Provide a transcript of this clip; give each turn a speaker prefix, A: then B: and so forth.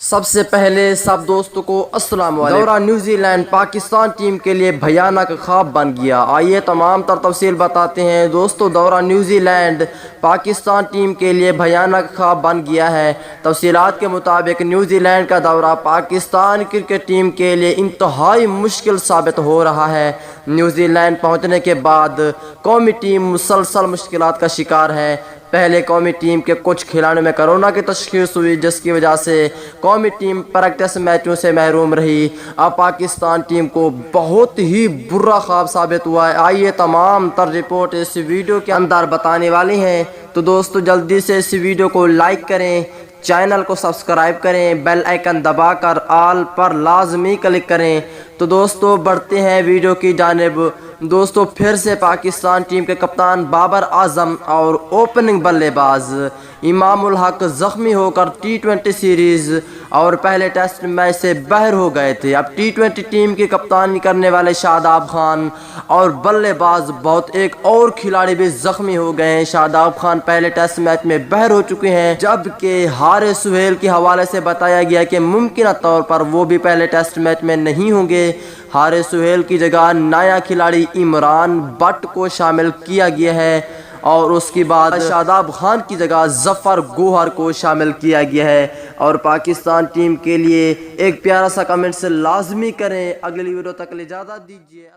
A: سب سے پہلے سب دوستوں کو السلام علیکم۔ دورہ نیوزی لینڈ پاکستان ٹیم کے لیے بھیانک خواب بن گیا۔ آئیے تمام تر تفصیل بتاتے ہیں دوستوں۔ دورہ نیوزی لینڈ پاکستان ٹیم کے لیے بھیانک خواب بن گیا ہے۔ تفصیلات کے مطابق نیوزی لینڈ کا دورہ پاکستان کرکٹ ٹیم کے لیے انتہائی مشکل ثابت ہو رہا ہے۔ نیوزی لینڈ پہنچنے کے بعد قومی ٹیم مسلسل مشکلات کا شکار ہے۔ پہلے قومی ٹیم کے کچھ کھلاڑیوں میں کرونا کی تشخیص ہوئی، جس کی وجہ سے قومی ٹیم پریکٹس میچوں سے محروم رہی۔ اب پاکستان ٹیم کو بہت ہی برا خواب ثابت ہوا ہے۔ آئیے تمام تر رپورٹ اس ویڈیو کے اندر بتانے والی ہیں، تو دوستو جلدی سے اس ویڈیو کو لائک کریں، چینل کو سبسکرائب کریں، بیل آئیکن دبا کر آل پر لازمی کلک کریں۔ تو دوستو بڑھتے ہیں ویڈیو کی جانب۔ دوستو پھر سے پاکستان ٹیم کے کپتان بابر اعظم اور اوپننگ بلے باز امام الحق زخمی ہو کر T20 سیریز اور پہلے ٹیسٹ میچ سے باہر ہو گئے تھے۔ اب T20 ٹیم کی کپتانی کرنے والے شاداب خان اور بلے باز بہت ایک اور کھلاڑی بھی زخمی ہو گئے ہیں۔ شاداب خان پہلے ٹیسٹ میچ میں باہر ہو چکے ہیں، جبکہ حارث سہیل کے حوالے سے بتایا گیا کہ ممکنہ طور پر وہ بھی پہلے ٹیسٹ میچ میں نہیں ہوں گے۔ حارث سہیل کی جگہ نیا کھلاڑی عمران بٹ کو شامل کیا گیا ہے، اور اس کے بعد شاداب خان کی جگہ ظفر گوہر کو شامل کیا گیا ہے۔ اور پاکستان ٹیم کے لیے ایک پیارا سا کمنٹس لازمی کریں۔ اگلی ویڈیو تک اجازت دیجیے۔